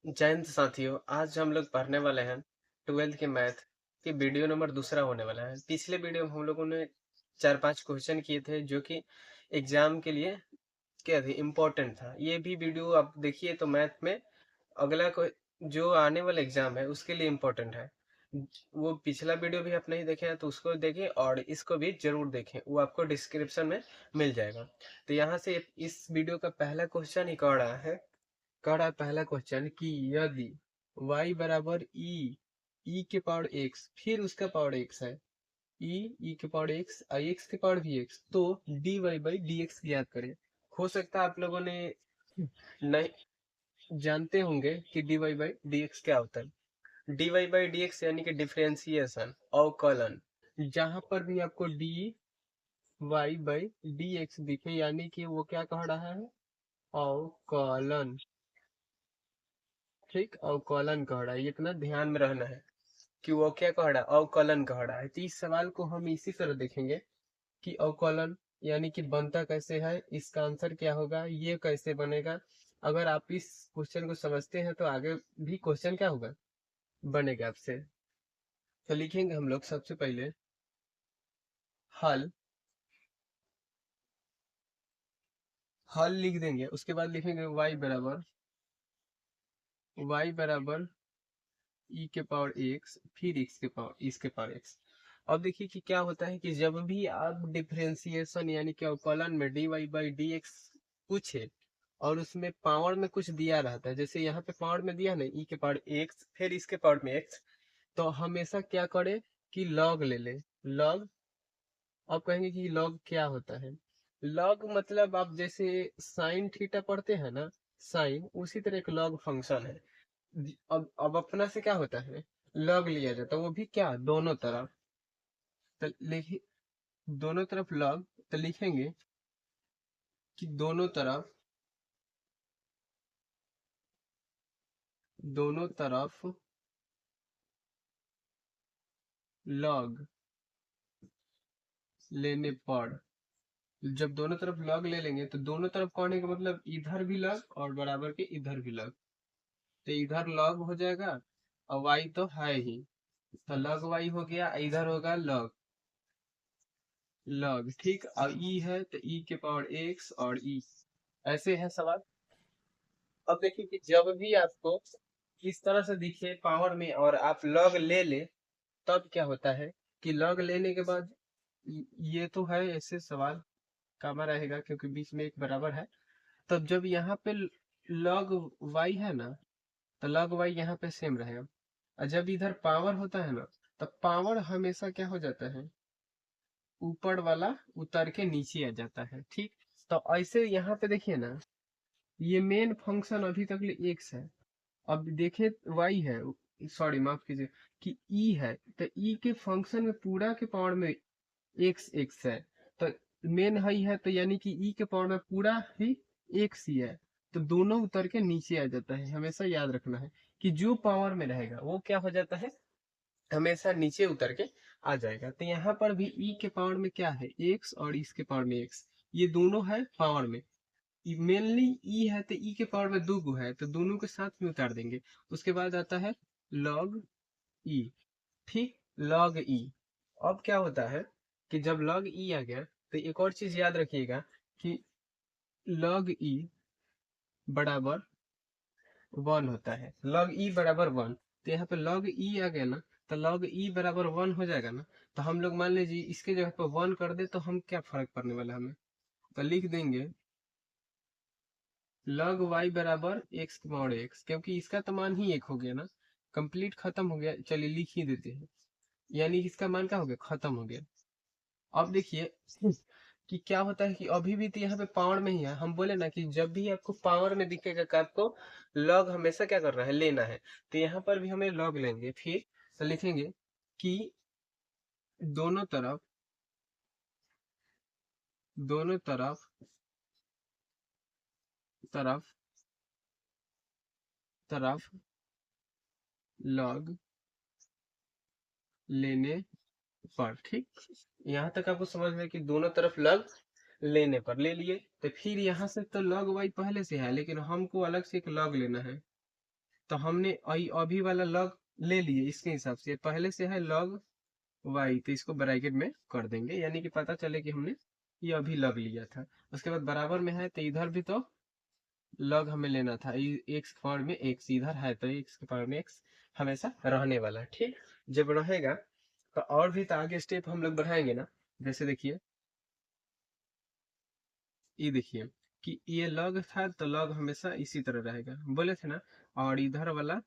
जय हिंद साथियों, आज हम लोग पढ़ने वाले हैं 12th के मैथ की वीडियो नंबर दूसरा होने वाला है। पिछले वीडियो में हम लोगों ने 4-5 क्वेश्चन किए थे जो कि एग्जाम के लिए क्या थे, इम्पोर्टेंट था। ये भी वीडियो आप देखिए तो मैथ में अगला को जो आने वाला एग्जाम है उसके लिए इम्पोर्टेंट है। वो पिछला वीडियो भी आप नहीं देखे हैं तो उसको देखें और इसको भी जरूर देखें, वो आपको डिस्क्रिप्शन में मिल जाएगा। तो यहाँ से इस वीडियो का पहला क्वेश्चन ही कह रहा है पहला क्वेश्चन कि यदि y बराबर ई के पावर x फिर उसका पावर x है, ई के पावर x और x के पावर भी x, तो dy बाई डी एक्स याद करें। हो सकता है आप लोगों ने नहीं जानते होंगे कि dy बाई डी एक्स क्या होता है। dy बाई डी एक्स यानी कि डिफरेंशिएशन अवकलन। जहां पर भी आपको dy बाई डी एक्स दिखे यानी कि वो क्या कह रहा है, अवकलन। ठीक, अवकलन कह रहा है, ये इतना ध्यान में रहना है कि वो क्या कह रहा है, अवकलन कह रहा है। तो इस सवाल को हम इसी तरह देखेंगे कि अवकलन यानी कि बनता कैसे है, इसका आंसर क्या होगा, ये कैसे बनेगा। अगर आप इस क्वेश्चन को समझते हैं तो आगे भी क्वेश्चन क्या होगा, बनेगा आपसे। तो लिखेंगे हम लोग सबसे पहले हल, हल लिख देंगे। उसके बाद लिखेंगे y बराबर ई के पावर एक्स फिर इसके पावर एक्स। अब देखिए कि क्या होता है कि जब भी आप डिफरेंशिएशन यानी कि अवकलन में D Y by D X पूछे और उसमें पावर में कुछ दिया रहता है, जैसे यहाँ पे पावर में दिया ना ई के पावर एक्स फिर इसके पावर में एक्स, तो हमेशा क्या करे कि लॉग ले ले। लॉग, आप कहेंगे कि लॉग क्या होता है। लॉग मतलब आप जैसे साइन थीटा पढ़ते हैं ना, साइन उसी तरह एक लॉग फंक्शन है। अब अपना से क्या होता है, लॉग लिया जाता है, वो भी क्या दोनों तरफ। तो लिखिए दोनों तरफ लॉग, तो लिखेंगे कि दोनों तरफ लॉग लेने पर, जब दोनों तरफ लॉग ले लेंगे तो दोनों तरफ कौन है का मतलब इधर भी लॉग और बराबर के इधर भी लॉग, तो इधर लॉग हो जाएगा और वाई तो है ही, तो लॉग वाई हो गया, इधर होगा लॉग लॉग। ठीक, और ई है तो ई के पावर एक्स और ई, ऐसे है सवाल। अब देखिए कि जब भी आपको इस तरह से दिखे पावर में और आप लॉग ले ले, तब क्या होता है कि लॉग लेने के बाद ये तो है ऐसे सवाल कामा रहेगा क्योंकि बीच में एक बराबर है। तब जब यहाँ पे लॉग वाई है ना, तो लॉग वाई यहाँ पे सेम रहेगा। और जब इधर पावर होता है ना, तब पावर हमेशा क्या हो जाता है, ऊपर वाला उतर के नीचे आ जाता है। ठीक, तो ऐसे यहाँ पे देखिए ना, ये मेन फंक्शन अभी तक एक्स है। अब देखे वाई है, सॉरी माफ कीजिए, कि ई है, तो ई के फंक्शन में पूरा के पावर में एक्स एक्स है, तो मेन हाई है, तो यानी कि ई के पावर में पूरा ही एक्स ही है, तो दोनों उतर के नीचे आ जाता है। हमेशा याद रखना है कि जो पावर में रहेगा वो क्या हो जाता है, हमेशा नीचे उतर के आ जाएगा। तो यहाँ पर भी ई के पावर में क्या है, एक्स, और इसके पावर में एक्स, ये दोनों है पावर में। मेनली ई है तो ई के पावर में दो गो है, तो दोनों के साथ में उतार देंगे। उसके बाद आता है लॉग ई। ठीक, लॉग ई। अब क्या होता है कि जब लॉग ई आ गया तो एक और चीज याद रखिएगा कि लॉग ई बराबर 1 होता है, लॉग ई बराबर 1। तो यहाँ पे लॉग ई आ गया ना, तो लॉग ई बराबर 1 हो जाएगा ना, तो हम लोग मान लीजिए इसके जगह पे 1 कर दे तो हम क्या फर्क पड़ने वाला है हमें, तो लिख देंगे लॉग वाई बराबर एक्स की पावर एक्स, क्योंकि इसका तो मान ही एक हो गया ना, कंप्लीट खत्म हो गया। चलिए लिख ही देते हैं, यानी कि इसका मान क्या हो गया, खत्म हो गया। अब देखिए कि क्या होता है कि अभी भी तो यहाँ पे पावर में ही है। हम बोले ना कि जब भी आपको पावर में दिखेगा कि आपको लॉग हमेशा क्या करना है, लेना है, तो यहाँ पर भी हमें लॉग लेंगे। फिर तो लिखेंगे कि दोनों तरफ दोनों तरफ तरफ लॉग लेने पर। ठीक, यहाँ तक आपको समझ में कि दोनों तरफ लॉग लेने पर ले लिए। तो फिर यहाँ से तो लॉग वाई पहले से है, लेकिन हमको अलग से एक लॉग लेना है, तो हमने अभी वाला लॉग ले लिए इसके हिसाब से, पहले से है लॉग वाई, तो इसको ब्रैकेट में कर देंगे, यानी कि पता चले कि हमने ये अभी लॉग लिया था। उसके बाद बराबर में है तो इधर भी तो लॉग हमें लेना था, एक्स के पावर में एक्स इधर है तो एक्स के पावर में एक्स हमेशा रहने वाला है। ठीक, जब रहेगा तो और भी तो आगे स्टेप हम लोग बढ़ाएंगे ना। जैसे देखिए, ये देखिए कि ये लॉग था तो लॉग हमेशा इसी तरह रहेगा, बोले थे ना। और इधर वाला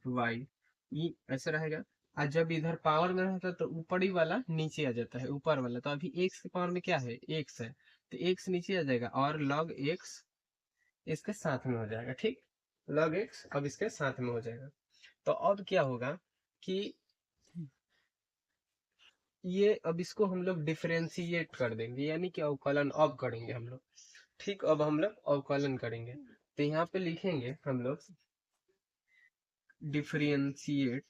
वाई ये ऐसे रहेगा। और जब इधर पावर में रहता है तो ऊपरी वाला नीचे आ जाता है, ऊपर वाला तो अभी एक्स के पावर में क्या है, एक्स है, तो एक्स नीचे आ जाएगा और लॉग एक्स इसके साथ में हो जाएगा। ठीक, लॉग एक्स अब इसके साथ में हो जाएगा। तो अब क्या होगा कि ये अब इसको हम लोग डिफरेंशिएट कर देंगे, यानी कि अवकलन अब करेंगे हम लोग। ठीक, अब हम लोग अवकलन करेंगे, तो यहाँ पे लिखेंगे हम लोग डिफरेंशिएट,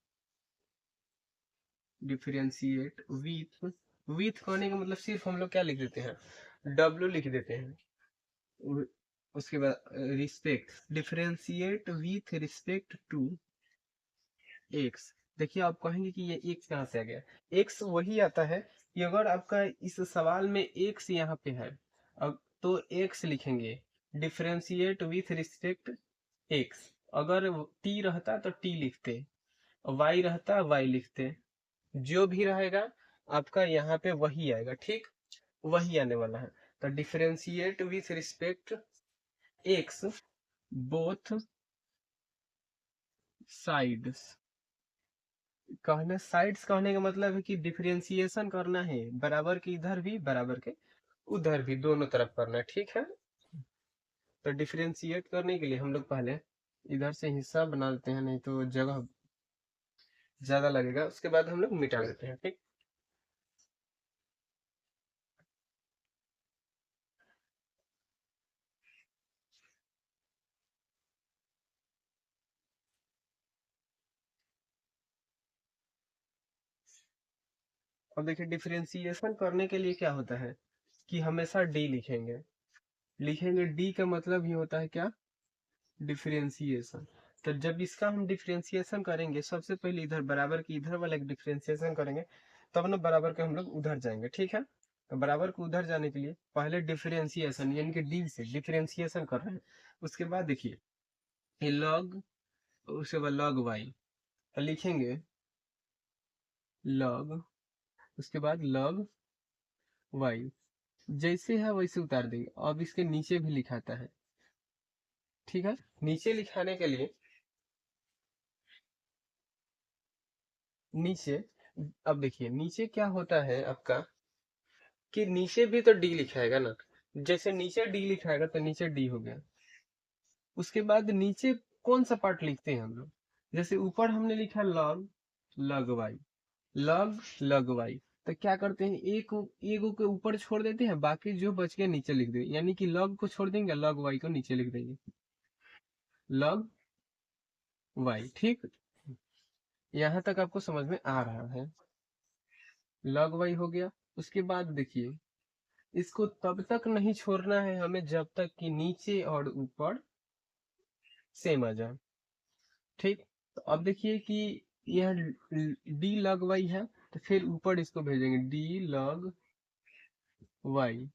डिफरेंशिएट विथ करने का मतलब सिर्फ हम लोग क्या लिख देते हैं, डब्ल्यू लिख देते हैं। उसके बाद respect, differentiate with respect to X. देखिए आप कहेंगे कि ये एक्स कहाँ से आ गया, एक्स वही आता है कि अगर आपका इस सवाल में एक्स यहाँ पे है, अब तो एक्स लिखेंगे, डिफरेंशिएट विथ रिस्पेक्ट एक्स। अगर टी रहता तो टी लिखते, वाई रहता वाई लिखते, जो भी रहेगा आपका यहाँ पे वही आएगा। ठीक, वही आने वाला है। तो differentiate with respect x both sides, कहना साइड्स कहने का मतलब है कि डिफरेंशिएशन करना है, बराबर के इधर भी बराबर के उधर भी, दोनों तरफ करना है। ठीक है, तो डिफरेंशिएट करने के लिए हम लोग पहले इधर से हिस्सा बना लेते हैं, नहीं तो जगह ज्यादा लगेगा, उसके बाद हम लोग मिटा देते हैं। ठीक, अब देखिए डिफरेंशिएशन करने के लिए क्या होता है कि हमेशा डी लिखेंगे, लिखेंगे डी का मतलब ही होता है क्या, डिफरेंशिएशन। तो जब इसका हम डिफरेंशिएशन करेंगे, सबसे पहले इधर बराबर की इधर वाला डिफरेंशिएशन करेंगे, तब ना बराबर के हम लोग उधर जाएंगे। ठीक है, तो बराबर को उधर जाने के लिए पहले डिफरेंशिएशन यानी कि डी से डिफरेंशिएशन कर रहे हैं। उसके बाद देखिए ये लॉग, उसके बाद लॉग वाई, तो लिखेंगे लॉग, उसके बाद लॉग वाई, जैसे है वैसे उतार देंगे। अब इसके नीचे भी लिखाता है। ठीक है, नीचे लिखाने के लिए नीचे, अब देखिए नीचे क्या होता है आपका कि नीचे भी तो डी लिखाएगा ना, जैसे नीचे डी लिखाएगा तो नीचे डी हो गया। उसके बाद नीचे कौन सा पार्ट लिखते हैं हम लोग, जैसे ऊपर हमने लिखा लॉग लगवाई, लॉग लगवाई, तो क्या करते हैं एक एक के ऊपर छोड़ देते हैं, बाकी जो बच गया नीचे लिख देंगे, यानी कि लॉग को छोड़ देंगे, लॉग वाई को नीचे लिख देंगे, लॉग वाई। ठीक, यहाँ तक आपको समझ में आ रहा है, लॉग वाई हो गया। उसके बाद देखिए इसको तब तक नहीं छोड़ना है हमें जब तक कि नीचे और ऊपर सेम आ जाए। ठीक, तो अब देखिए कि यह डी लॉग वाई है, तो फिर ऊपर इसको भेजेंगे डी लॉग वाई।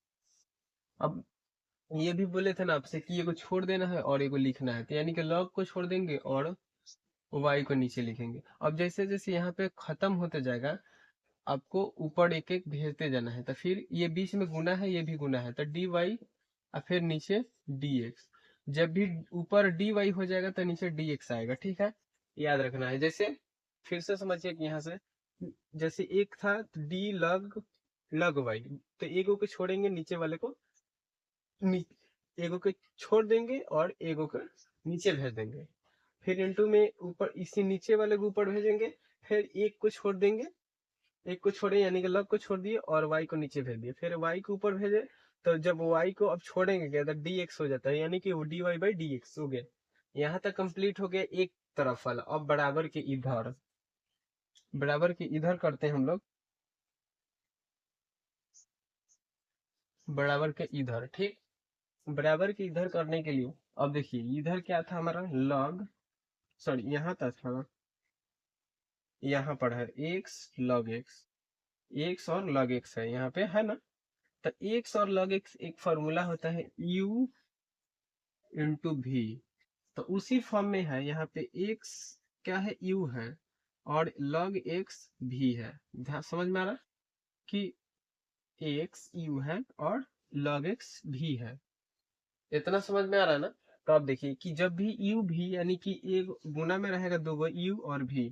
अब ये भी बोले थे ना आपसे कि ये को छोड़ देना है और ये को लिखना है, तो यानी कि लॉग को छोड़ देंगे और वाई को नीचे लिखेंगे। अब जैसे जैसे यहाँ पे खत्म होते जाएगा, आपको ऊपर एक एक भेजते जाना है, तो फिर ये बीच में गुना है, ये भी गुना है, तो डी वाई और फिर नीचे डी एक्स। जब भी ऊपर डी वाई हो जाएगा तो नीचे डी एक्स आएगा। ठीक है, याद रखना है। जैसे फिर से समझिए कि यहाँ से जैसे एक था डी लग लग वाई, तो एगो को छोड़ेंगे नीचे वाले को, एगो को छोड़ देंगे और एगो को नीचे भेज देंगे, फिर इंटू में ऊपर इसी नीचे वाले को ऊपर भेजेंगे, फिर एक को छोड़ देंगे, एक को छोड़े यानी कि लग को छोड़ दिए और वाई को नीचे भेज दिए, फिर वाई को ऊपर भेजे। तो जब वाई को अब छोड़ेंगे क्या, तो डी एक्स हो जाता है, यानी कि वो d Y by D x हो गया। यहाँ तक कंप्लीट हो गया एक तरफ वाला। अब बराबर के इधर, बराबर के इधर करते हैं हम लोग, बराबर के इधर। ठीक, बराबर के इधर करने के लिए अब देखिए इधर क्या था हमारा लॉग सॉरी यहाँ तक था, यहाँ पर है एक्स लॉग एक्स, एक्स और लॉग एक्स है यहाँ पे, है ना। तो एक्स और लॉग एक्स एक फॉर्मूला होता है u इंटू भी, तो उसी फॉर्म में है यहाँ पे। एक्स क्या है, u है, और log x भी है। ध्यान समझ में आ रहा कि x u है और log x भी है, इतना समझ में आ रहा है ना। तो आप देखिए कि जब भी u भी यानी कि एक गुना में रहेगा दो गो u और भी,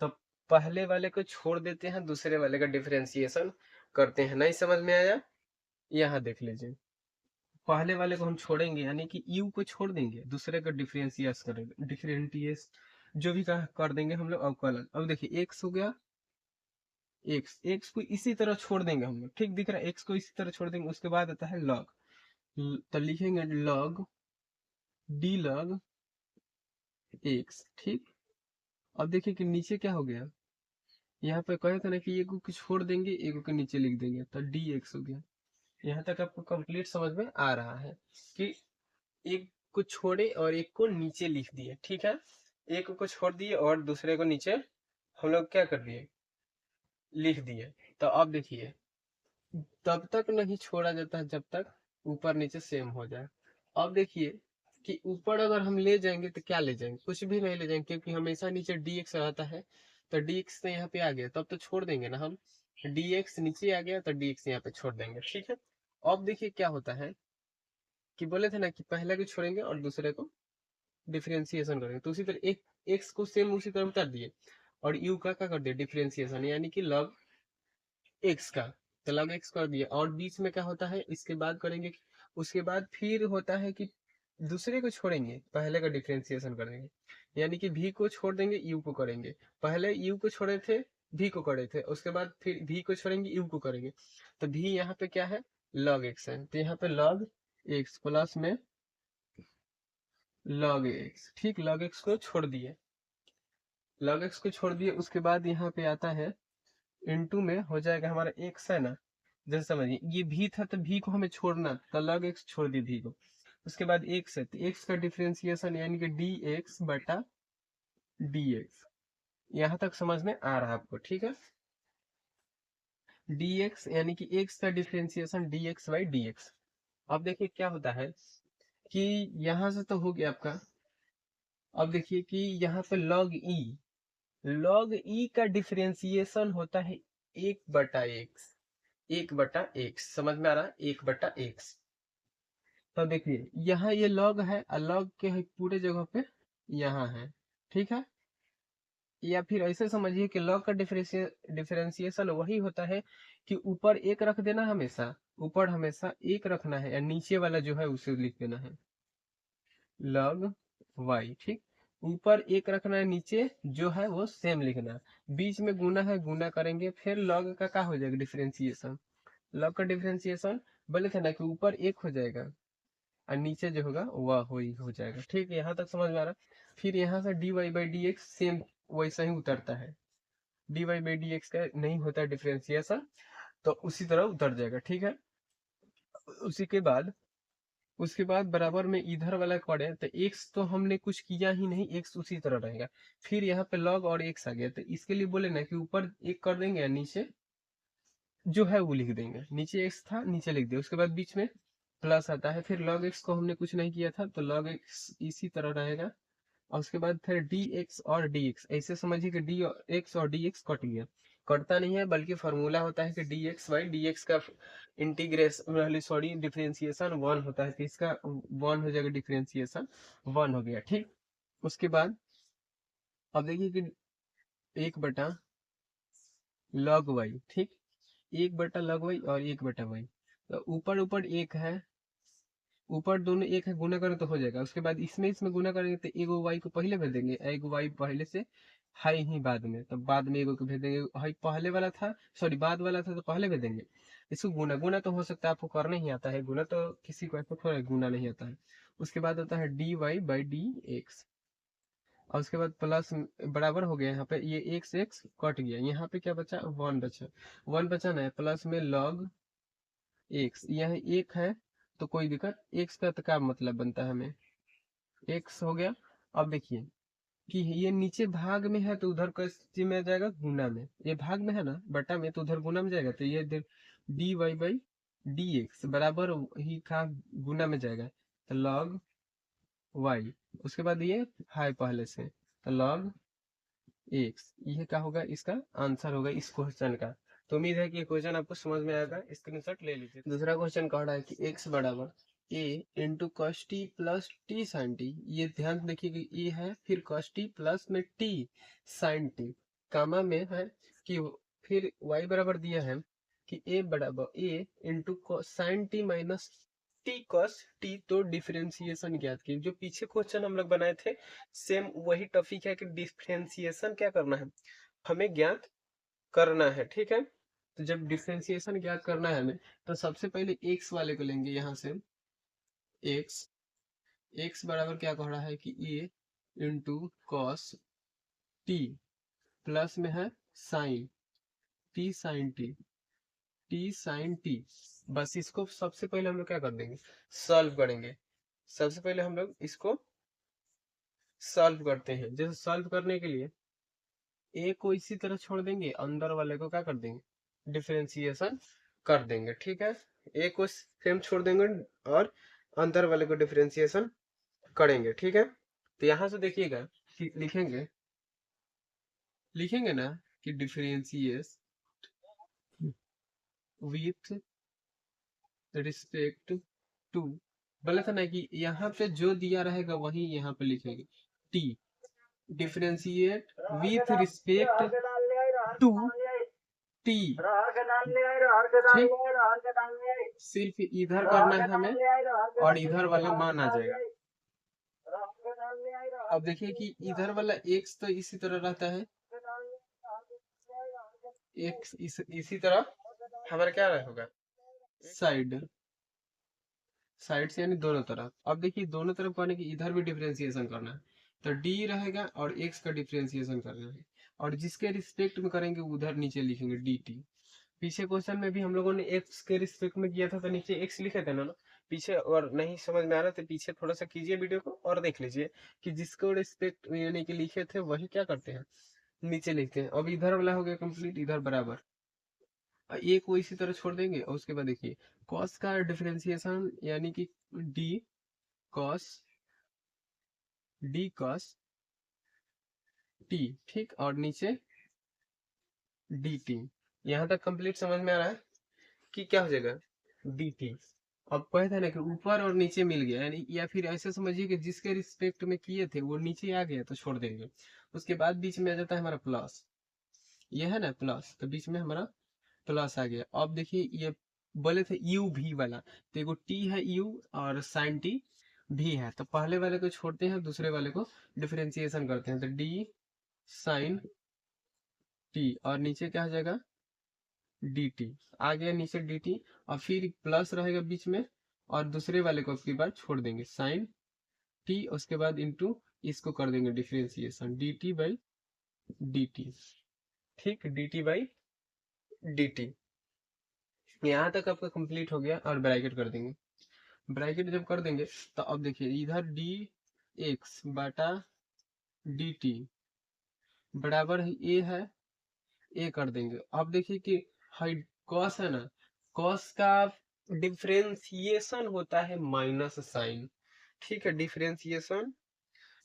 तो पहले वाले को छोड़ देते हैं, दूसरे वाले का डिफरेंशिएशन करते हैं। नहीं समझ में आया, यहाँ देख लीजिए। पहले वाले को हम छोड़ेंगे यानी कि u को छोड़ देंगे, दूसरे का डिफरेंशिएट करेंगे, डिफरेंशिएट जो भी कर देंगे हम लोग अवकलन। अब देखिए x हो गया, x को इसी तरह छोड़ देंगे हम लोग, ठीक दिख रहा है, x को इसी तरह छोड़ देंगे। उसके बाद आता है log, तो लिखेंगे log d log x, ठीक। अब देखिए कि नीचे क्या हो गया, यहाँ पे कहे थे ना कि एक को छोड़ देंगे, एक को नीचे लिख देंगे, तो dx हो गया। यहाँ तक आपको कंप्लीट समझ में आ रहा है कि एक को छोड़े और एक को नीचे लिख दिए, ठीक है। एक को छोड़ दिए और दूसरे को नीचे हम लोग क्या कर दिए, लिख दिए। तो अब देखिए, तब तक नहीं छोड़ा जाता है जब तक ऊपर नीचे सेम हो जाए। अब देखिए कि ऊपर अगर हम ले जाएंगे तो क्या ले जाएंगे, कुछ भी नहीं ले जाएंगे, क्योंकि हमेशा नीचे dx रहता है। तो dx तो यहाँ पे आ गया, तब तो छोड़ देंगे ना हम, dx नीचे आ गया तो dx यहाँ पे छोड़ देंगे, ठीक है। अब देखिए क्या होता है कि बोले थे ना कि पहले को छोड़ेंगे और दूसरे को डिफरेंशिएशन करेंगे, तो उसी तरह एक एक्स को सेम उसी तरह उतार दिए और यू का क्या कर दिया, डिफरेंशिएशन यानी कि लॉग एक्स का, तो लॉग एक्स कर दिया। और बीच में क्या होता है, इसके बाद करेंगे, उसके बाद फिर होता है कि दूसरे को छोड़ेंगे, पहले का डिफरेंशिएशन करेंगे, यानी कि भी को छोड़ देंगे, यू को करेंगे। पहले यू को छोड़े थे, भी को करे थे, उसके बाद फिर भी को छोड़ेंगे, यू को करेंगे। तो भी यहाँ पे क्या है, लॉग एक्स है, तो यहाँ पे लॉग एक्स प्लस में लॉग एक्स, ठीक। लॉग एक्स को छोड़ दिए, लॉग एक्स को छोड़ दिए, उसके बाद यहाँ पे आता है इनटू में हो जाएगा हमारा एक्स, है ना। जैसे समझिए ये भी था तो भी को हमें छोड़ना, तो लॉग एक्स छोड़ दिए भी को। उसके बाद एक्स है, तो एक्स का डिफरेंशिएशन यानी कि डी एक्स बटा डी एक्स। यहाँ तक समझ में आ रहा है आपको, ठीक है। डी एक्स यानी कि एक्स का differentiation D x by D x. अब देखिए क्या होता है कि यहाँ से तो हो गया आपका। अब देखिए कि यहाँ पे लॉग ई, लॉग ई का डिफरेंशिएशन होता है एक बटा एक्स, एक बटा एक्स, समझ में आ रहा है, एक बटा एक्स। तो देखिए यहाँ ये लॉग है और लॉग के है पूरे जगह पे यहाँ है, ठीक है। या फिर ऐसे समझिए कि लॉग का डिफरेंशिएशन वही होता है कि ऊपर एक रख देना, हमेशा ऊपर हमेशा एक रखना है, या नीचे वाला जो है उसे लिख देना है लॉग वाई, ठीक। ऊपर एक रखना है, नीचे जो है वो सेम लिखना है। बीच में गुना है, गुना करेंगे, फिर लॉग का क्या हो जाएगा, डिफरेंशिएशन। लॉग का डिफरेंशिएशन बोले थे ना कि ऊपर एक हो जाएगा और नीचे जो होगा वह हो जाएगा, ठीक है। यहाँ तक समझ में आ रहा है। फिर यहाँ से d Y by D x same वैसा ही उतरता है, d Y by D x का नहीं होता डिफरेंशिएशन, तो उसी तरह उतर जाएगा, ठीक है। उसी के बाद उसके बाद बराबर में इधर वाला पड़े तो एक्स तो हमने कुछ किया ही नहीं, एक्स उसी तरह रहेगा। फिर यहाँ पे लॉग और एक्स आ गया, तो इसके लिए बोले ना कि ऊपर एक कर देंगे या नीचे जो है वो लिख देंगे, नीचे एक्स था नीचे लिख दिया। उसके बाद बीच में प्लस आता है, फिर लॉग एक्स को हमने कुछ नहीं किया था तो लॉग एक्स इसी तरह रहेगा। और उसके बाद फिर डी एक्स और डी एक्स, ऐसे समझिए कि डी एक्स और डी एक्स कट गया, कटता नहीं है बल्कि फॉर्मूला होता है कि D x by D x का इंटीग्रेशन, सॉरी डिफरेंशिएशन वन होता है, तो इसका वन हो जाएगा, डिफरेंशिएशन वन हो गया, ठीक। उसके बाद अब देखिए कि एक बटा लॉग वाई, ठीक, एक बटा लॉग वाई और एक बटा वाई, तो ऊपर ऊपर एक है, ऊपर दोनों एक है, गुना करें तो हो जाएगा। उसके बाद इसमें गुना करेंगे तो एगो वाई को पहले भेज देंगे, एगो वाई पहले से है ही बाद में, तो बाद में एगो को भेज देंगे, हाई पहले वाला था, सॉरी बाद वाला था तो पहले भेज देंगे। इसको गुना गुना तो हो सकता है आपको करना ही आता है, गुना तो किसी को ऐसा थोड़ा गुना नहीं आता है। उसके बाद होता है d Y by D x, और उसके बाद प्लस बराबर हो गया, यहाँ पे ये एक्स एक्स कट गया, यहाँ पे क्या बचा, वन बचा, वन बचा ना, प्लस में लॉग एक्स, यहाँ एक है तो कोई दिक्कत, एक्स का तो क्या मतलब बनता है हमें, एक्स हो गया। अब देखिए कि ये नीचे भाग में है तो उधर किस में जाएगा, गुना में। ये भाग में है ना, बटा में, तो उधर गुना में जाएगा। तो ये d Y by D x बराबर ही कहा गुना में जाएगा, तो लॉग वाई। उसके बाद ये है पहले से, तो लॉग एक्स। ये क्या होगा, इसका आंसर होगा इस क्वेश्चन का। तो उम्मीद है कि ये क्वेश्चन आपको समझ में आएगा। स्क्रीनशॉट ले लीजिए। दूसरा क्वेश्चन कह रहा है कि एक्स बराबर A into cos T plus T sine T. ये ध्यान देखिए कि ए है, फिर कॉस टी प्लस में टी साइन टी, कामा में है कि फिर वाई बराबर दिया है कि ए बराबर A into sine T minus T cos T. तो डिफरेंशिएशन ज्ञात की, जो पीछे क्वेश्चन हम लोग बनाए थे सेम वही टॉपिक है कि डिफरेंशिएशन क्या करना है, हमें ज्ञात करना है। ठीक है, तो जब डिफरेंशिएशन ज्ञात करना है हमें, तो सबसे पहले एक्स वाले को लेंगे यहाँ से। एक्स एक्स बराबर क्या कह रहा है कि a into cos T plus में है sine t sine t, t sine t. बस इसको सबसे पहले हम लोग क्या कर देंगे, सॉल्व करेंगे। सबसे पहले हम लोग इसको सॉल्व करते हैं। जैसे सॉल्व करने के लिए ए को इसी तरह छोड़ देंगे, अंदर वाले को क्या कर देंगे, डिफरेंशिएशन कर देंगे। ठीक है, ए को सेम छोड़ देंगे और अंदर वाले को डिफरेंशिएशन करेंगे। ठीक है, तो यहां से देखिएगा कि लिखेंगे लिखेंगे ना कि डिफरेंशिएट विथ रिस्पेक्ट टू। बोला था ना कि यहाँ पे जो दिया रहेगा वही यहाँ पे लिखेंगे, t. Differentiate with respect to t. ठीक, सिर्फ इधर करना है हमें और इधर वाला मान आ जाएगा। अब देखिए कि इधर वाला एक्स तो इसी तरह रहता है, एक्स इसी तरह हमारा क्या होगा, साइड साइड से यानी दोनों तरफ। अब देखिए दोनों तरफ करने की इधर भी डिफरेंशिएशन करना है, तो डी रहेगा और एक्स का डिफरेंशिएशन करना है, और जिसके रिस्पेक्ट में करेंगे उधर नीचे लिखेंगे डी टी। पीछे क्वेश्चन में भी हम लोगों ने एक्स के रिस्पेक्ट में किया था, तो नीचे एक्स लिखे थे ना पीछे। और नहीं समझ में आ रहा तो पीछे थोड़ा सा कीजिए वीडियो को और देख लीजिए कि जिसको रिस्पेक्ट यानी कि लिखे थे वही क्या करते हैं, नीचे लिखते हैं। अब इधर वाला हो गया कंप्लीट, इधर बराबर ए को इसी तरह छोड़ देंगे। और उसके बाद देखिए कॉस का डिफरेंशिएशन यानी कि डी कॉस टी। ठीक, और नीचे डी टी। यहाँ तक कंप्लीट समझ में आ रहा है कि क्या हो जाएगा, डी टी। अब कहे थे ना कि ऊपर और नीचे मिल गया, यानी या फिर ऐसे समझिए कि जिसके रिस्पेक्ट में किए थे वो नीचे आ गया तो छोड़ देंगे। उसके बाद बीच में आ जाता है हमारा प्लस, ये है ना प्लस, तो बीच में हमारा प्लस आ गया। अब देखिए ये बोले थे यू भी वाला, तो एगो टी है यू और साइन टी भी है, तो पहले वाले को छोड़ते हैं, दूसरे वाले को डिफरेंशिएशन करते हैं। तो डी साइन टी और नीचे क्या हो जाएगा, डी टी। आ गया नीचे डी टी, और फिर प्लस रहेगा बीच में, और दूसरे वाले को आपकी बार छोड़ देंगे साइन टी। उसके बाद इंटू इसको कर देंगे differentiation D T by D T. ठीक, D T by D T. यहाँ तक आपका कंप्लीट हो गया, और ब्रैकेट कर देंगे। ब्रैकेट जब कर देंगे तो अब देखिए इधर डी एक्स बटा डी टी बराबर ए है, ए कर देंगे। अब देखिए कि हाई कॉस है ना, कॉस का डिफरेंशिएशन होता है माइनस साइन। ठीक है, डिफरेंशिएशन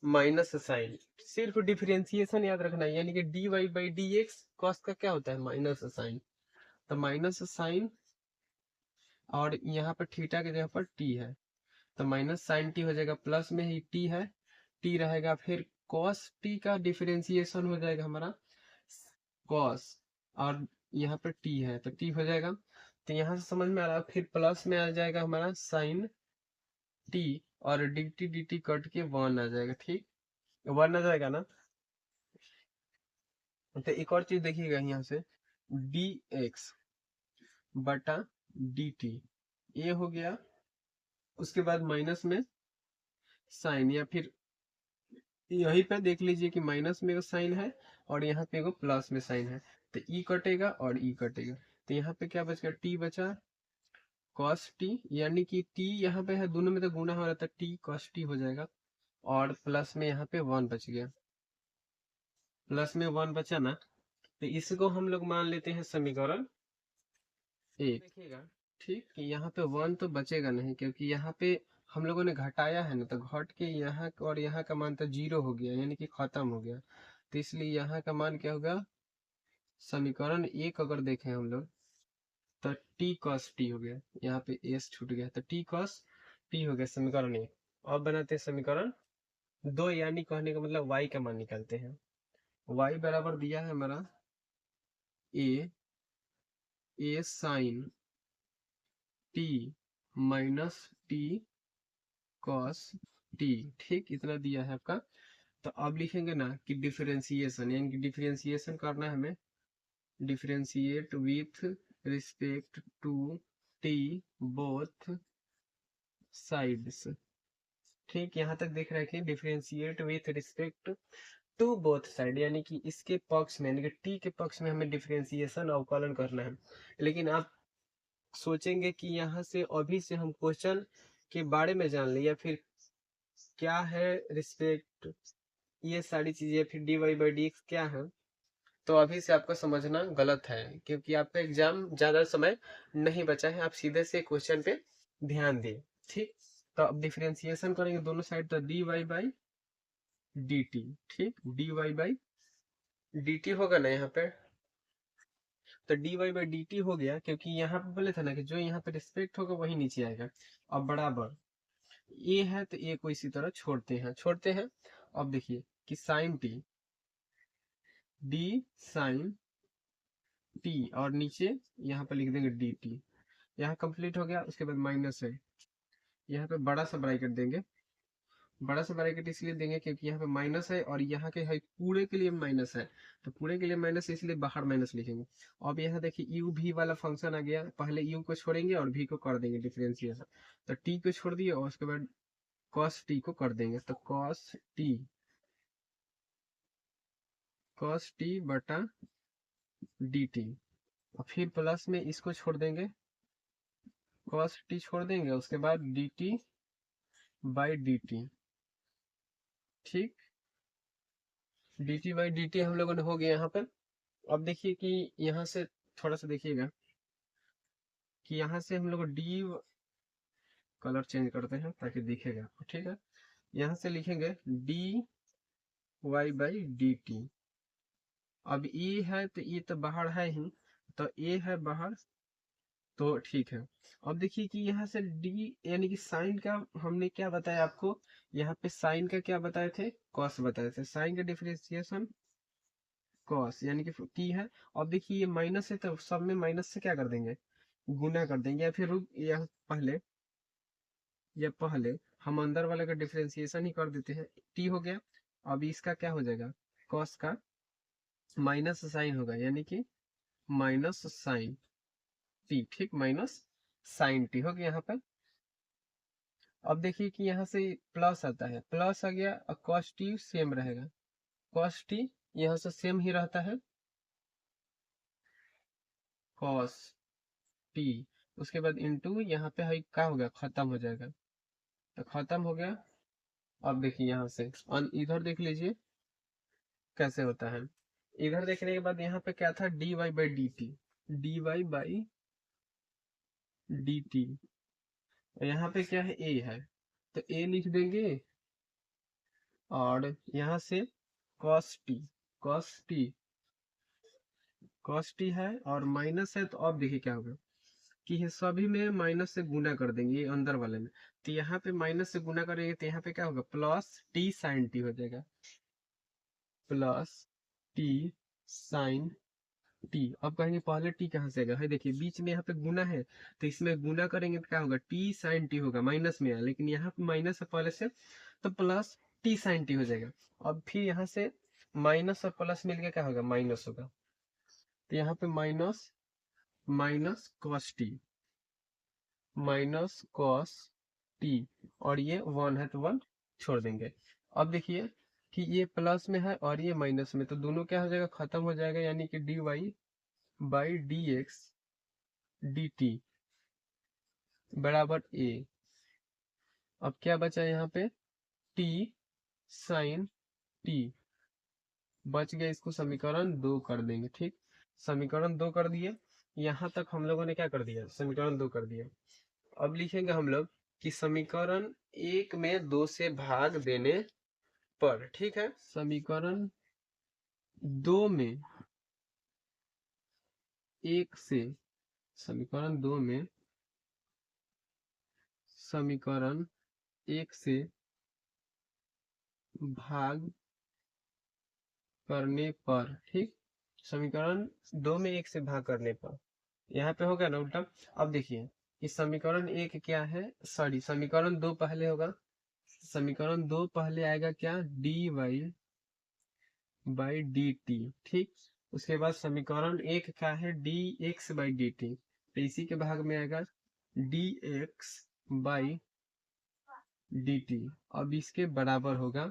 माइनस साइन, सिर्फ डिफरेंशिएशन याद रखना है, यानी कि d Y by D x cos का क्या होता है, माइनस साइन। तो माइनस साइन, और यहाँ पर थीटा की जगह पर टी है, तो माइनस साइन टी हो जाएगा, प्लस में ही टी है, टी रहेगा, फिर कॉस टी का डिफरेंशिएशन हो जाएगा हमारा कॉस, और यहाँ पर टी है तो टी हो जाएगा। तो यहाँ से समझ में आ रहा है, फिर प्लस में आ जाएगा हमारा साइन टी, और डी टी कट के वन आ जाएगा। ठीक, वन आ जाएगा ना। तो एक और चीज देखिएगा यहाँ से, डी एक्स बटा डी टी, ये हो गया। उसके बाद माइनस में साइन, या फिर यहीं पे देख लीजिए कि माइनस में साइन है और यहाँ पे एगो प्लस में साइन है, तो ई कटेगा और ई कटेगा। तो यहाँ पे क्या बचेगा, टी बचा कॉस टी, यानी कि टी यहाँ पे है, दोनों में तो गुना हो रहा था, टी कॉस टी हो जाएगा, और प्लस में यहाँ पे वन बच गया। प्लस में 1 बचा ना, तो इसको हम लोग मान लेते हैं समीकरण 1। देखिएगा ठीक कि यहाँ पे 1 तो बचेगा नहीं, क्योंकि यहाँ पे हम लोगों ने घटाया है ना, तो घट के यहाँ और यहाँ का मान तो 0 हो गया, यानी कि खत्म हो गया। तो इसलिए यहाँ का मान क्या होगा, समीकरण 1 अगर देखें हम लोग, तो टी कॉस टी हो गया, यहाँ पे एस छूट गया, तो टी कॉस टी हो गया समीकरण 1। अब बनाते हैं समीकरण 2, यानी कहने का मतलब y का मान निकालते हैं। y बराबर दिया है हमारा A sine T minus T cos T, ठीक इतना दिया है आपका। तो अब लिखेंगे ना कि डिफरेंशिएशन, यानी कि डिफरेंशिएशन करना है हमें, differentiate with respect to t both sides. ठीक, यहाँ तक देख रहे हैं, differentiate with respect to both side, यानी कि इसके पक्ष में, यानी कि टी के पक्ष में हमें डिफरेंशिएशन अवकलन करना है। लेकिन आप सोचेंगे कि यहाँ से अभी से हम क्वेश्चन के बारे में जान ले, या फिर क्या है रिस्पेक्ट, ये सारी चीजें, फिर d Y by D x क्या है, तो अभी से आपको समझना गलत है, क्योंकि आपका एग्जाम ज्यादा समय नहीं बचा है। आप सीधे से क्वेश्चन पे ध्यान दिए। ठीक, तो अब डिफरेंशिएशन करेंगे दोनों साइड, तो D Y by D T. ठीक, D Y by D T होगा ना यहाँ पे, तो D Y by D T हो गया, क्योंकि यहाँ पे बोले थे ना कि जो यहाँ पे रिस्पेक्ट होगा वही नीचे आएगा। अब बराबर ए है, तो ए को इसी तरह छोड़ते हैं। अब देखिए कि sine t, d sine t, और नीचे यहाँ पे लिख देंगे डी टी। यहाँ कंप्लीट हो गया, उसके बाद माइनस है, यहाँ पे बड़ा सा ब्रैकेट देंगे। बड़ा सा ब्रैकेट इसलिए देंगे क्योंकि यहाँ पे माइनस है, और यहाँ के है पूरे के लिए माइनस है, तो पूरे के लिए माइनस, इसलिए बाहर माइनस लिखेंगे। अब यहाँ देखिए यू भी वाला फंक्शन आ गया, पहले यू को छोड़ेंगे और भी को कर देंगे डिफरेंशिएशन, तो टी को छोड़ दिए और उसके बाद कॉस टी को कर देंगे, तो कॉस टी बटा डी टी, और फिर प्लस में इसको छोड़ देंगे, कॉस टी छोड़ देंगे, उसके बाद D T by D T. ठीक, D T by D T हम लोगों ने हो गया यहाँ पर। अब देखिए कि यहाँ से थोड़ा सा देखिएगा कि यहाँ से हम लोग डी, कलर चेंज करते हैं ताकि दिखेगा, ठीक है। यहाँ से लिखेंगे d Y by D t. अब ई है तो ई तो बाहर है ही, तो ए है बाहर, तो ठीक है। अब देखिए कि यहाँ से डी, यानी कि साइन का हमने क्या बताया आपको, यहाँ पे साइन का क्या बताए थे, कॉस बताए थे। साइन का डिफरेंशिएशन कॉस, यानी कि टी है। अब देखिए ये माइनस है, तो सब में माइनस से क्या कर देंगे, गुना कर देंगे, या फिर या पहले हम अंदर वाले का डिफरेंशिएशन ही कर देते हैं। टी हो गया, अब इसका क्या हो जाएगा, कॉस का माइनस साइन होगा, यानी कि माइनस साइन टी। ठीक, माइनस साइन टी हो गया यहाँ पर। अब देखिए कि यहाँ से प्लस आता है, प्लस आ गया, और कॉस टी सेम रहेगा, कॉस टी यहाँ से सेम ही रहता है, कॉस टी, उसके बाद इंटू यहाँ पे है क्या हो गया, खत्म हो जाएगा, तो खत्म हो गया। अब देखिए यहाँ से इधर देख लीजिए कैसे होता है। इधर देखने के बाद यहाँ पे क्या था, d Y by D t, d Y by D T, यहाँ पे क्या है, ए है, तो ए लिख देंगे, और यहाँ से cos t, cos t, cos t है और माइनस है, तो अब देखिए क्या होगा कि ये सभी में माइनस से गुना कर देंगे, ये अंदर वाले में, तो यहाँ पे माइनस से गुना करेंगे, तो यहाँ पे क्या होगा, प्लस टी साइन टी हो जाएगा, प्लस टी साइन टी। अब कहेंगे पहले टी कहाँ से आएगा, है देखिए बीच में यहाँ पे गुना है, तो इसमें गुना करेंगे तो क्या होगा, टी साइन टी होगा, माइनस में है, लेकिन यहाँ पे माइनस है पहले से, तो प्लस टी साइन टी हो जाएगा। अब फिर यहाँ से माइनस और प्लस मिलके क्या होगा, माइनस होगा, तो यहाँ पे minus minus cos T, minus cos T, और ये 1 है तो 1 छोड़ देंगे। अब देखिए कि ये प्लस में है और ये माइनस में, तो दोनों क्या हो जाएगा, खत्म हो जाएगा, यानी कि d Y by D x d t बराबर ए। अब क्या बचा यहाँ पे, टी साइन टी बच गया, इसको समीकरण 2 कर देंगे। ठीक, समीकरण 2 कर दिए। यहाँ तक हम लोगों ने क्या कर दिया, समीकरण 2 कर दिया। अब लिखेंगे हम लोग कि समीकरण 1 में 2 से भाग देने पर, ठीक है, समीकरण 2 में 1 से, समीकरण 2 में समीकरण 1 से भाग करने पर, ठीक, समीकरण 2 में 1 से भाग करने पर, यहाँ पे हो गया ना उल्टा। अब देखिए कि समीकरण 1 क्या है, सॉरी समीकरण 2 पहले होगा, समीकरण 2 पहले आएगा क्या, d Y by D T. ठीक, उसके बाद समीकरण 1 क्या है, d x by D t, तो इसी के भाग में आएगा d x by D t. अब इसके बराबर होगा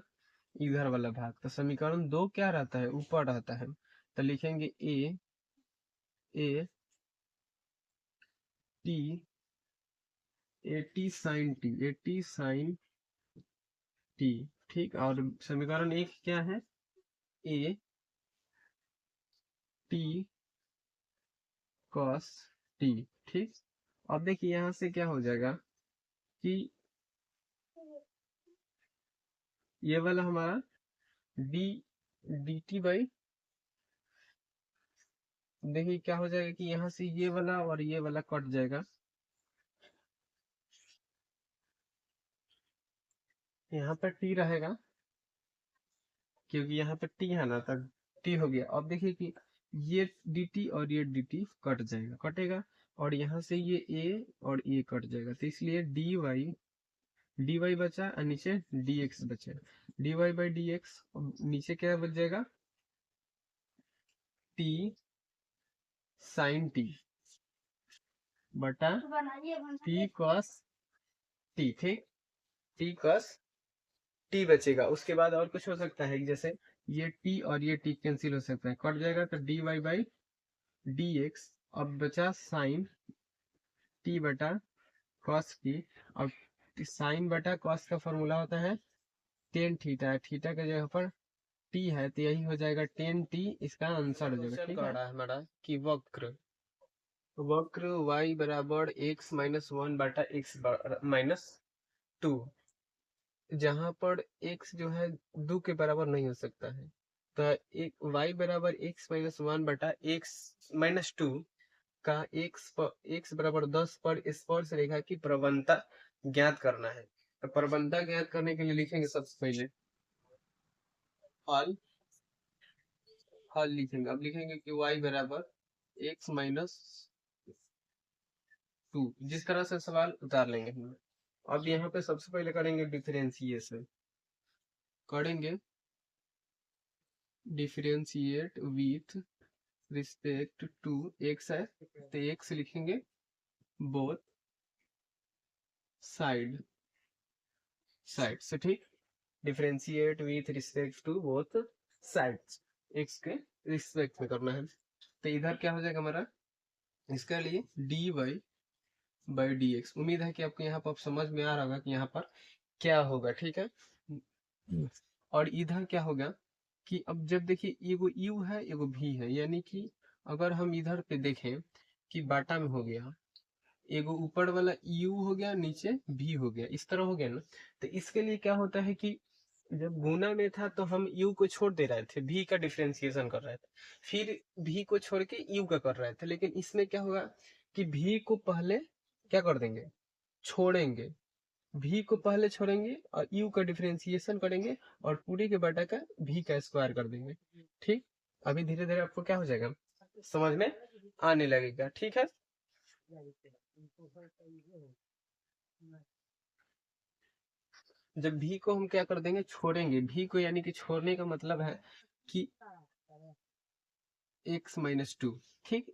इधर वाला भाग, तो समीकरण 2 क्या रहता है, ऊपर रहता है, तो लिखेंगे a t, a t sine t. ठीक, और समीकरण 1 क्या है, ए टी कॉस टी। ठीक, अब देखिए यहाँ से क्या हो जाएगा कि ये वाला हमारा डी डी टी बाई, देखिए क्या हो जाएगा कि यहाँ से ये वाला और ये वाला कट जाएगा, यहाँ पर टी रहेगा क्योंकि यहाँ पे टी है ना, तब टी हो गया। अब देखिए कि ये dt और ये dt कट जाएगा, कटेगा, और यहाँ से ये a और a कट जाएगा, तो इसलिए dy बचा और नीचे dx बचे, dy बाई dx, नीचे क्या बच जाएगा, t साइन t बटा t cos t। ठीक, t cos t बचेगा। उसके बाद और कुछ हो सकता है, जैसे ये t और ये t कैंसिल हो सकता है, कट जाएगा, तो dy बाई dx, अब बचा साइन t बटा cos t। अब साइन बटा cos का फॉर्मूला होता है टेन थीटा, थीटा का जगह पर t है, तो यही हो जाएगा टेन t, इसका आंसर हो जाएगा। ठीक है, हमारा कि वक्र y बराबर x माइनस 1 बटा x माइनस 2, जहां पर x जो है 2 के बराबर नहीं हो सकता है, तो एक y बराबर x माइनस 1 बटा x माइनस 2 का x बराबर 10 पर स्पर्श रेखा की प्रवणता ज्ञात करना है। तो प्रवणता ज्ञात करने के लिए लिखेंगे सबसे पहले हल, हल लिखेंगे। अब लिखेंगे कि y बराबर x माइनस 2, जिस तरह से सवाल उतार लेंगे हम। अब यहाँ पे सबसे पहले करेंगे डिफरेंशिएशन, करेंगे differentiate with respect to x है, तो x लिखेंगे बोथ साइड से। ठीक, differentiate with respect to both sides, x के रिस्पेक्ट में करना है, तो इधर क्या हो जाएगा हमारा, इसके लिए dy बाई dx। उम्मीद है कि आपको यहाँ पर समझ में आ रहा होगा कि यहाँ पर क्या होगा। ठीक है, और इधर क्या होगा कि अब जब देखिए एगो u है एगो v है, यानी कि अगर हम इधर पे देखें कि बाटा में हो गया, एगो ऊपर वाला u हो गया, नीचे v हो गया, इस तरह हो गया ना, तो इसके लिए क्या होता है कि जब गुना में था तो हम u को छोड़ दे रहे थे, v का डिफरेंशिएशन कर रहे थे, फिर v को छोड़ के u का कर रहे थे, लेकिन इसमें क्या होगा कि v को पहले क्या कर देंगे, छोड़ेंगे, v को पहले छोड़ेंगे और u का डिफरेंशिएशन करेंगे और पूरे के बटा का v का स्क्वायर कर देंगे। ठीक, अभी धीरे धीरे आपको क्या हो जाएगा, समझ में आने लगेगा। ठीक है, जब v को हम क्या कर देंगे, छोड़ेंगे, v को यानी कि छोड़ने का मतलब है कि x माइनस 2। ठीक,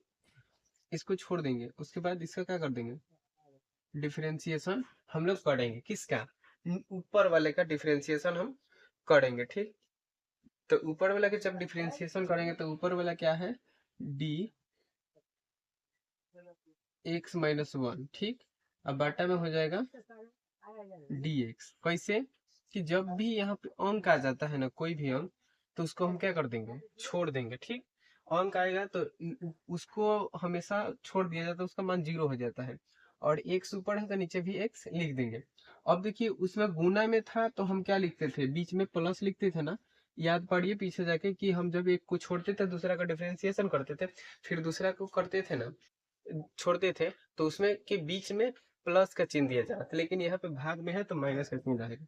इसको छोड़ देंगे, उसके बाद इसका क्या कर देंगे, डिफरेंशिएशन हम लोग करेंगे, किसका, ऊपर वाले का डिफरेंशिएशन हम करेंगे। ठीक, तो ऊपर वाला के जब डिफरेंशिएशन करेंगे तो ऊपर वाला क्या है, डी एक्स माइनस 1। ठीक, अब बाटा में हो जाएगा डी एक्स। कैसे कि जब भी यहाँ पे अंक आ जाता है ना, कोई भी अंक, तो उसको हम क्या कर देंगे, छोड़ देंगे। ठीक, अंक आएगा तो उसको हमेशा छोड़ दिया जाता है, उसका मान 0 हो जाता है। और x ऊपर है तो नीचे भी x लिख देंगे। अब देखिए उसमें गुना में था तो हम क्या लिखते थे, बीच में प्लस लिखते थे ना। याद पड़िए पीछे जाके कि हम जब एक को छोड़ते थे दूसरा का डिफरेंशिएशन करते थे, फिर दूसरा को करते थे ना, छोड़ते थे, तो उसमें के बीच में प्लस का चिन्ह दिया जाता था। लेकिन यहाँ पे भाग में है तो माइनस का चिन्ह रहेगा,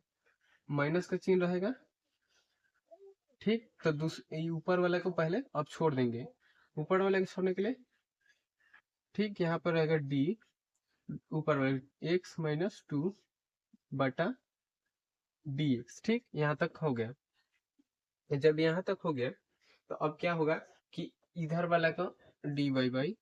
माइनस का चिन्ह रहेगा। ठीक, तो ऊपर वाला को पहले अब छोड़ देंगे, ऊपर वाले को छोड़ने के लिए। ठीक, यहाँ पर रहेगा डी, ऊपर वाले एक्स माइनस 2 बटा डी एक्स। ठीक, यहाँ तक हो गया। जब यहाँ तक हो गया तो अब क्या होगा कि इधर वाला का d Y by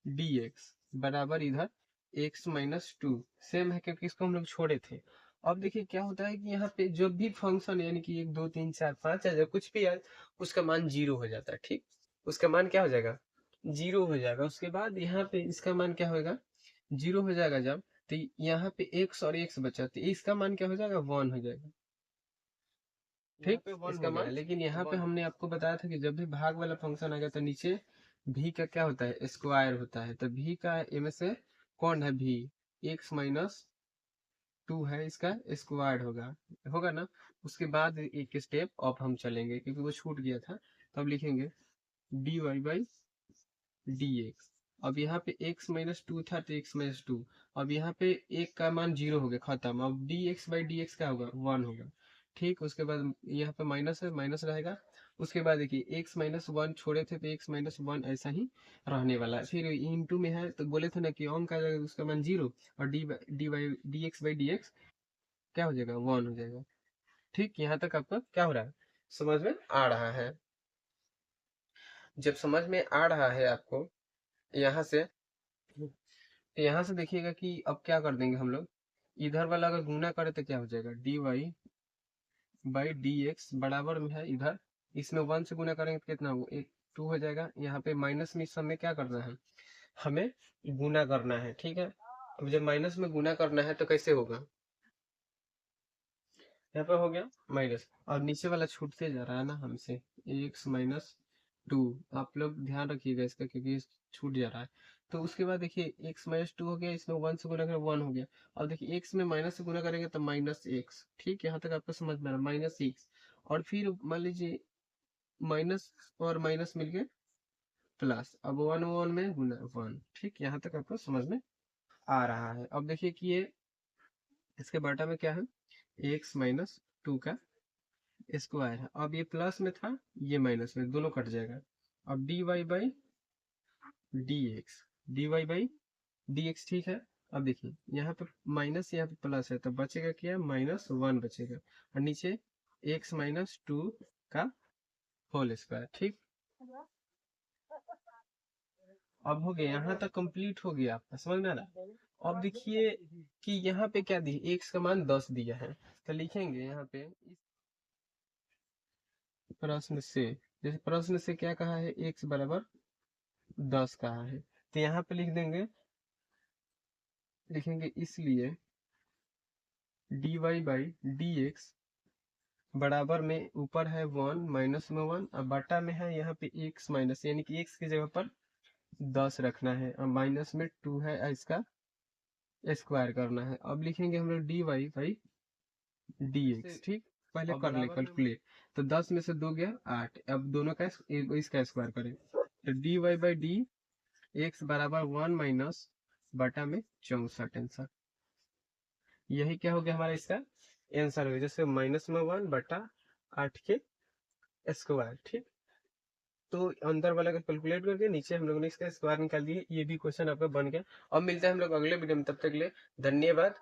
D x बराबर इधर एक्स माइनस 2 सेम है, क्योंकि इसको हम लोग छोड़े थे। अब देखिए क्या होता है कि यहाँ पे जब भी फंक्शन यानी कि 1 2 3 4 5 आ जाए, कुछ भी आए, उसका मान 0 हो जाता है। ठीक, उसका मान क्या हो जाएगा, 0 हो जाएगा। उसके बाद यहाँ पे इसका मान क्या होगा, 0 हो जाएगा जब, तो यहाँ पे x और x बचा तो इसका मान क्या हो जाएगा, 1 हो जाएगा। ठीक, इसका मान। लेकिन यहाँ पे हमने आपको बताया था कि जब भी भाग वाला फंक्शन आएगा तो नीचे भी का क्या होता है, स्क्वायर होता है। तो भी का में से कौन है, भी एक्स माइनस 2 है, इसका स्क्वायर होगा, होगा ना। उसके बाद एक स्टेप अब हम चलेंगे क्योंकि वो छूट गया था, तब लिखेंगे d Y by D x. अब यहाँ पे x माइनस 2 था तो x माइनस 2, अब यहाँ पे एक का मान 0 हो गया, खत्म। अब D x by D x क्या होगा, 1 होगा। ठीक, उसके बाद यहाँ पे माइनस है, माइनस रहेगा। उसके बाद देखिए x माइनस 1 छोड़े थे तो x माइनस 1 ऐसा ही रहने वाला है। फिर इंटू में है तो बोले थे ना कि अंक आ जाएगा उसका मान 0, और D x by D x क्या हो जाएगा, 1 हो जाएगा। ठीक, यहाँ तक आपका क्या हो रहा है, समझ में आ रहा है। जब समझ में आ रहा है आपको यहाँ से, तो यहाँ से देखिएगा कि अब क्या कर देंगे हम लोग, इधर वाला अगर गुना करे तो क्या हो जाएगा, d Y by D x बराबर में है इधर, इसमें 1 से गुना करेंगे तो कितना हो, एक 2 हो जाएगा। यहाँ पे माइनस में इस समय क्या करना है, हमें गुना करना है। ठीक है, अब जब माइनस में गुना करना है तो कैसे होगा, यहाँ पे हो गया माइनस, और नीचे वाला छूटते जा रहा है ना हमसे, एक्स माइनस 2। आप लोग ध्यान रखिएगा इसका क्योंकि छूट जा रहा है। तो उसके बाद देखिए एक्स माइनस 2 हो गया, इसमें 1 से गुना करें 1 हो गया। अब देखिए एक्स में माइनस से गुना करेंगे तो माइनस एक्स। ठीक, यहाँ तक आपको समझ में आ रहा है, माइनस एक्स। और फिर मान लीजिए माइनस और माइनस मिलके प्लस, अब 1 1 में गुना 1। ठीक, यहाँ तक आपको समझ में आ रहा है। अब देखिए कि ये इसके बाटा में क्या है, एक्स माइनस 2 का स्क्वायर है। अब ये प्लस में था, ये माइनस में, दोनों कट जाएगा। अब d Y by D x, d Y by D x. ठीक है, अब देखिए यहाँ पे माइनस यहाँ पे प्लस है तो बचेगा क्या, -1 बचेगा, और नीचे एक्स माइनस 2 का होल स्क्वायर। ठीक, अब हो गया, यहाँ तक कंप्लीट हो गया आपका, समझ में आ रहा है। अब देखिए कि यहाँ पे क्या दिया, एक्स का मान 10 दिया है, तो लिखेंगे यहाँ पे इस प्रश्न से, जैसे प्रश्न से क्या कहा है, एक्स बराबर 10 कहा है, तो यहाँ पे लिख देंगे, लिखेंगे इसलिए d Y by D x बराबर में ऊपर है 1, माइनस में 1, और बटा में है यहाँ पे एक्स माइनस, यानी कि एक्स की जगह पर 10 रखना है, और माइनस में 2 है, इसका स्क्वायर करना है। अब लिखेंगे हम लोग d Y by D x. ठीक, पहले कर ले कैलकुलेट, तो 10 में से 2 गया 8, अब दोनों का इसका स्क्वायर करें, तो D Y by D x बराबर 1 माइनस बटा में 64 आंसर। यही क्या हो गया हमारा इसका आंसर हो गया, जैसे माइनस में 1 बटा 8 के स्क्वायर। ठीक, तो अंदर वाला का कैलकुलेट करके नीचे हम लोगों ने इसका स्क्वायर निकाल दिया। ये भी क्वेश्चन आपका बन गया। अब मिलता है हम लोग अगले वीडियो में, तब तक के लिए धन्यवाद।